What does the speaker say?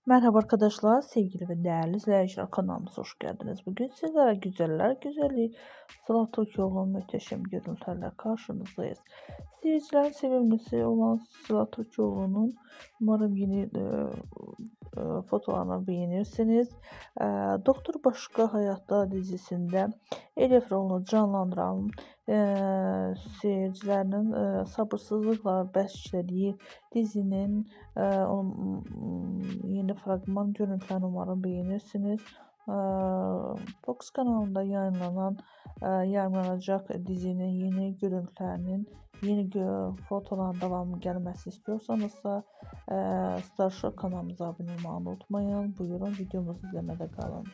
Merhaba arkadaşlar, sevgili ve değerli izleyiciler, kanalımıza hoş geldiniz. Bugün sizlere güzeller güzeli Sıla Türkoğlu'nun muhteşem görüntülerle karşınızdayız. Seyircilerin sevimlisi olan Sıla Türkoğlu'nun umarım yeni fotolarını beğenirsiniz. E, Doktor Başka Hayatta dizisinde Elif rolunu canlandıran e, seyircilerinin sabırsızlıkla bəslediyi dizinin yeni fragman görüntülerini umarım beğenirsiniz. Fox kanalında yayınlanacak dizinin yeni görüntülerinin, fotoların devamı gelmesi istiyorsanızsa Star Show kanalımıza abone olmayı unutmayın. Buyurun videomuzu izlemede kalın.